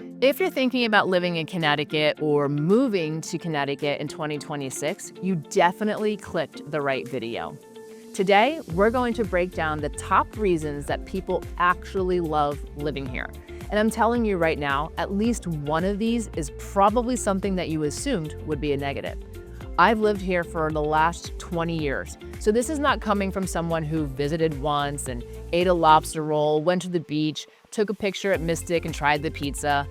If you're thinking about living in Connecticut or moving to Connecticut in 2026, you definitely clicked the right video. Today, we're going to break down the top reasons that people actually love living here. And I'm telling you right now, at least one of these is probably something that you assumed would be a negative. I've lived here for the last 20 years. So this is not coming from someone who visited once and ate a lobster roll, went to the beach, took a picture at Mystic and tried the pizza.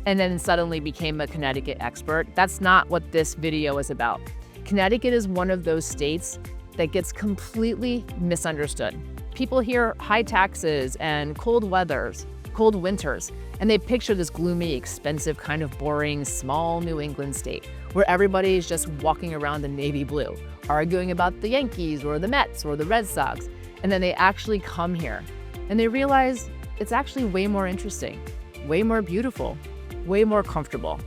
And then suddenly became a Connecticut expert. That's not what this video is about. Connecticut is one of those states that gets completely misunderstood. People hear high taxes and cold winters, and they picture this gloomy, expensive, kind of boring, small New England state where everybody is just walking around in navy blue, arguing about the Yankees or the Mets or the Red Sox. And then they actually come here and they realize it's actually way more interesting, way more beautiful, way more comfortable,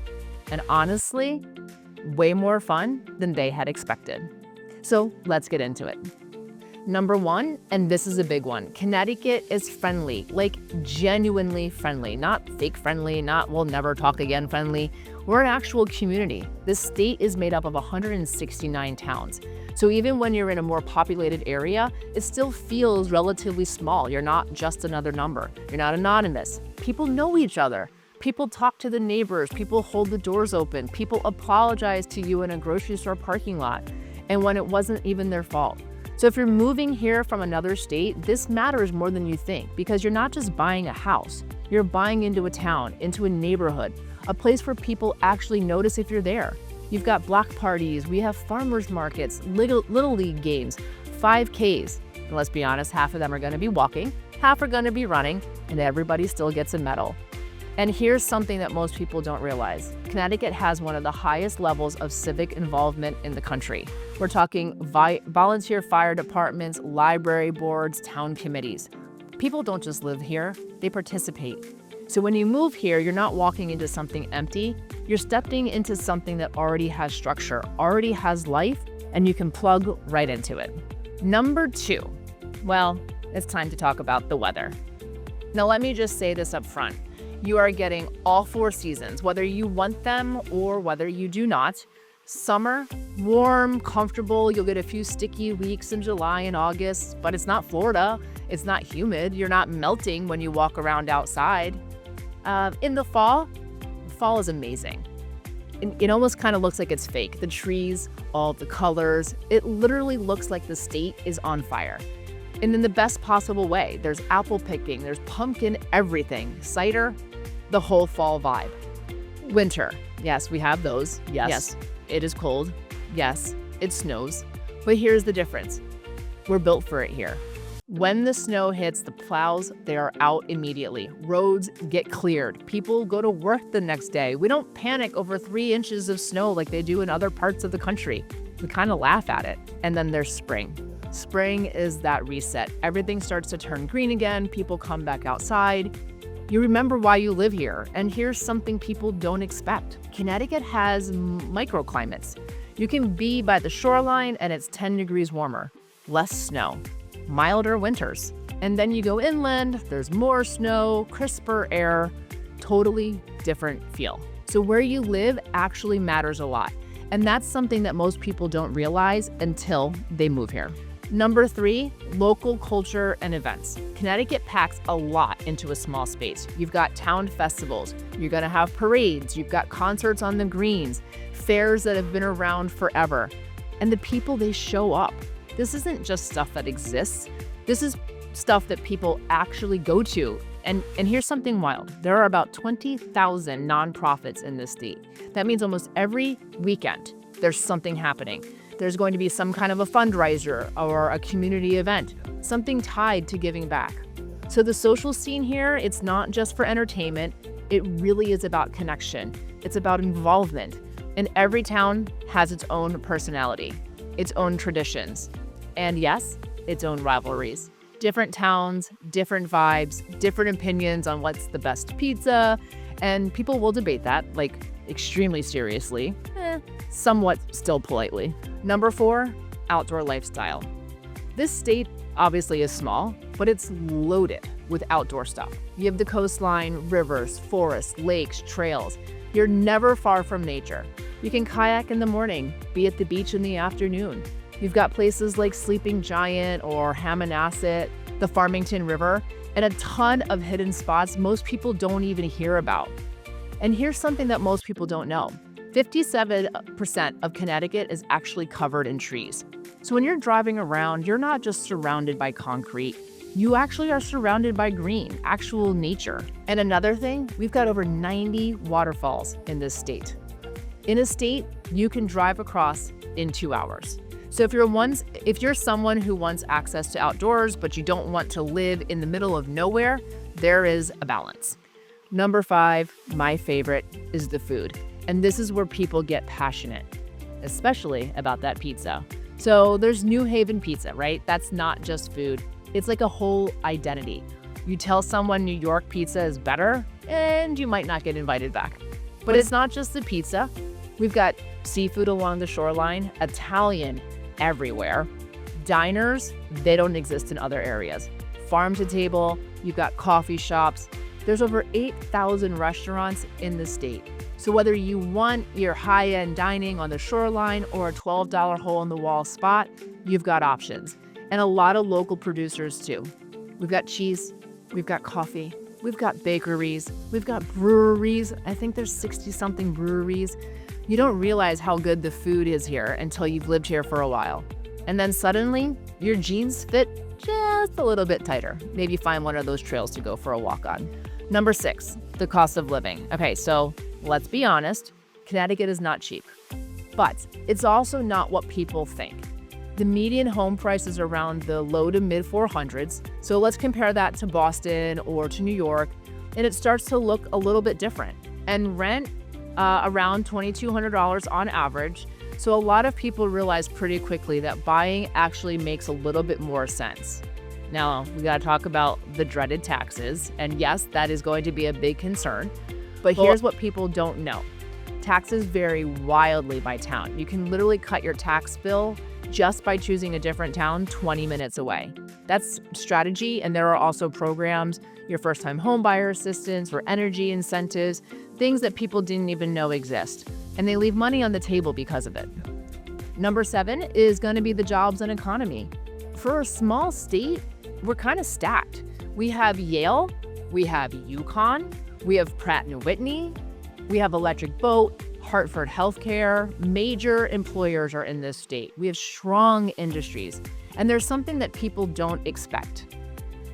and honestly, way more fun than they had expected. So let's get into it. Number one, and this is a big one, Connecticut is friendly, like genuinely friendly, not fake friendly, not we'll never talk again friendly. We're an actual community. This state is made up of 169 towns. So even when you're in a more populated area, it still feels relatively small. You're not just another number. You're not anonymous. People know each other. People talk to the neighbors. People hold the doors open. People apologize to you in a grocery store parking lot, and when it wasn't even their fault. So if you're moving here from another state, this matters more than you think, because you're not just buying a house. You're buying into a town, into a neighborhood, a place where people actually notice if you're there. You've got block parties, we have farmers markets, little league games, 5Ks. And let's be honest, half of them are going to be walking, half are going to be running, and everybody still gets a medal. And here's something that most people don't realize. Connecticut has one of the highest levels of civic involvement in the country. We're talking volunteer fire departments, library boards, town committees. People don't just live here, they participate. So when you move here, you're not walking into something empty, you're stepping into something that already has structure, already has life, and you can plug right into it. Number two, well, it's time to talk about the weather. Now let me just say this up front. You are getting all 4 seasons, whether you want them or whether you do not. Summer, warm, comfortable. You'll get a few sticky weeks in July and August, but it's not Florida. It's not humid. You're not melting when you walk around outside. In the fall is amazing. It almost kind of looks like it's fake. The trees, all the colors, it literally looks like the state is on fire. And in the best possible way. There's apple picking, there's pumpkin, everything. Cider, the whole fall vibe. Winter, yes, we have those. Yes, it is cold. Yes, it snows. But here's the difference. We're built for it here. When the snow hits, the plows, they are out immediately. Roads get cleared. People go to work the next day. We don't panic over 3 inches of snow like they do in other parts of the country. We kind of laugh at it. And then there's spring. Spring is that reset. Everything starts to turn green again. People come back outside. You remember why you live here. And here's something people don't expect. Connecticut has microclimates. You can be by the shoreline and it's 10 degrees warmer. Less snow. Milder winters. And then you go inland, there's more snow, crisper air, totally different feel. So where you live actually matters a lot. And that's something that most people don't realize until they move here. Number 3, local culture and events. Connecticut packs a lot into a small space. You've got town festivals, you're gonna have parades, you've got concerts on the greens, fairs that have been around forever. And the people, they show up. This isn't just stuff that exists. This is stuff that people actually go to. And here's something wild. There are about 20,000 nonprofits in this state. That means almost every weekend, there's something happening. There's going to be some kind of a fundraiser or a community event, something tied to giving back. So the social scene here, it's not just for entertainment. It really is about connection. It's about involvement. And every town has its own personality, its own traditions, and yes, its own rivalries. Different towns, different vibes, different opinions on what's the best pizza, and people will debate that, like extremely seriously, somewhat still politely. Number 4, outdoor lifestyle. This state obviously is small, but it's loaded with outdoor stuff. You have the coastline, rivers, forests, lakes, trails. You're never far from nature. You can kayak in the morning, be at the beach in the afternoon. You've got places like Sleeping Giant or Hammonasset, the Farmington River, and a ton of hidden spots most people don't even hear about. And here's something that most people don't know. 57% of Connecticut is actually covered in trees. So when you're driving around, you're not just surrounded by concrete. You actually are surrounded by green, actual nature. And another thing, we've got over 90 waterfalls in this state. In a state, you can drive across in 2 hours. So if you're someone who wants access to outdoors, but you don't want to live in the middle of nowhere, there is a balance. Number 5, my favorite, is the food. And this is where people get passionate, especially about that pizza. So there's New Haven pizza, right? That's not just food. It's like a whole identity. You tell someone New York pizza is better, and you might not get invited back. But it's not just the pizza. We've got seafood along the shoreline, Italian everywhere. Diners, they don't exist in other areas. Farm to table, you've got coffee shops. There's over 8,000 restaurants in the state. So whether you want your high-end dining on the shoreline or a $12 hole-in-the-wall spot, you've got options. And a lot of local producers too. We've got cheese, we've got coffee, we've got bakeries, we've got breweries. I think there's 60-something breweries. You don't realize how good the food is here until you've lived here for a while. And then suddenly, your jeans fit just a little bit tighter. Maybe find one of those trails to go for a walk on. Number 6, the cost of living. Okay, so let's be honest, Connecticut is not cheap, but it's also not what people think. The median home price is around the low to mid 400s. So let's compare that to Boston or to New York, and it starts to look a little bit different. And rent around $2,200 on average. So a lot of people realize pretty quickly that buying actually makes a little bit more sense. Now, we got to talk about the dreaded taxes. And yes, that is going to be a big concern. But here's what people don't know. Taxes vary wildly by town. You can literally cut your tax bill just by choosing a different town 20 minutes away. That's strategy, and there are also programs, your first-time homebuyer assistance or energy incentives, things that people didn't even know exist, and they leave money on the table because of it. Number 7 is going to be the jobs and economy. For a small state, we're kind of stacked. We have Yale, we have UConn, we have Pratt & Whitney, we have Electric Boat, Hartford Healthcare. Major employers are in this state. We have strong industries. And there's something that people don't expect.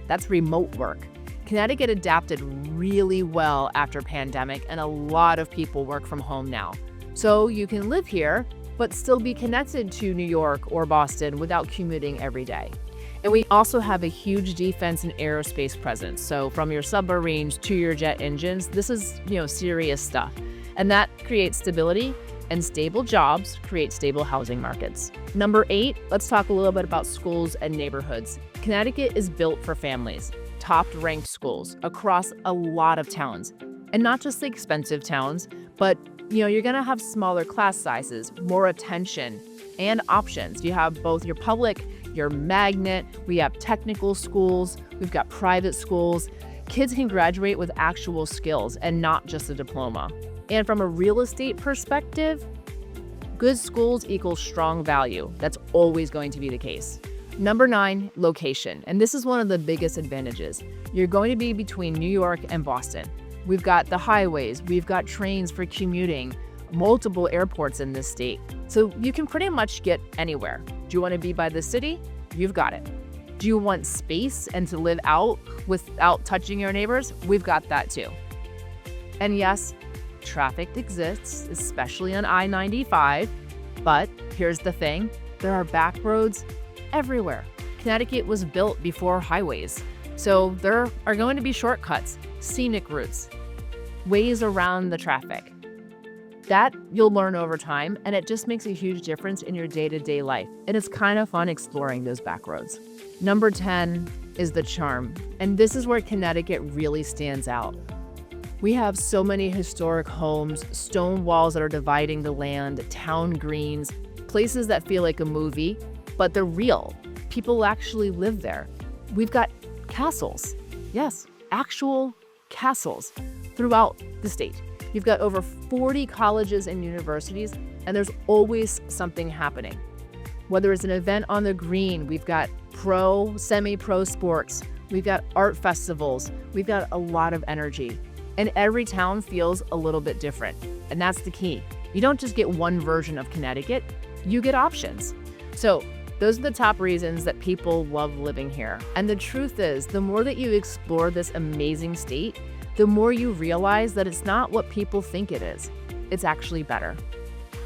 That's remote work. Connecticut adapted really well after pandemic, and a lot of people work from home now. So you can live here, but still be connected to New York or Boston without commuting every day. And we also have a huge defense and aerospace presence. So from your submarines to your jet engines, this is, serious stuff. And that creates stability, and stable jobs create stable housing markets. Number 8, let's talk a little bit about schools and neighborhoods. Connecticut is built for families. Top-ranked schools across a lot of towns. And not just the expensive towns, but you're gonna have smaller class sizes, more attention, and options. You have both your public, your magnet, we have technical schools, we've got private schools. Kids can graduate with actual skills and not just a diploma. And from a real estate perspective, good schools equals strong value. That's always going to be the case. Number 9, location. And this is one of the biggest advantages. You're going to be between New York and Boston. We've got the highways, we've got trains for commuting, multiple airports in this state. So you can pretty much get anywhere. Do you want to be by the city? You've got it. Do you want space and to live out without touching your neighbors? We've got that too. And yes, traffic exists, especially on I-95, but here's the thing, there are back roads everywhere. Connecticut was built before highways, so there are going to be shortcuts, scenic routes, ways around the traffic. That you'll learn over time, and it just makes a huge difference in your day-to-day life, and it's kind of fun exploring those back roads. Number 10 is the charm, and this is where Connecticut really stands out. We have so many historic homes, stone walls that are dividing the land, town greens, places that feel like a movie, but they're real. People actually live there. We've got castles, Yes, actual castles throughout the state. You've got over 40 colleges and universities, and there's always something happening. Whether it's an event on the green, we've got pro, semi-pro sports, we've got art festivals, we've got a lot of energy. And every town feels a little bit different. And that's the key. You don't just get one version of Connecticut, you get options. So those are the top reasons that people love living here. And the truth is, the more that you explore this amazing state, the more you realize that it's not what people think it is. It's actually better.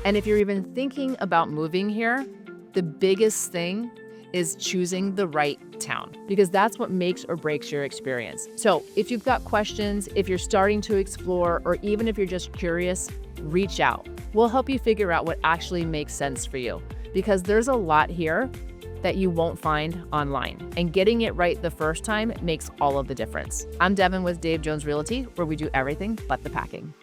And if you're even thinking about moving here, the biggest thing is choosing the right town, because that's what makes or breaks your experience. So if you've got questions, if you're starting to explore, or even if you're just curious, reach out. We'll help you figure out what actually makes sense for you, because there's a lot here that you won't find online. And getting it right the first time makes all of the difference. I'm Devin with Dave Jones Realty, where we do everything but the packing.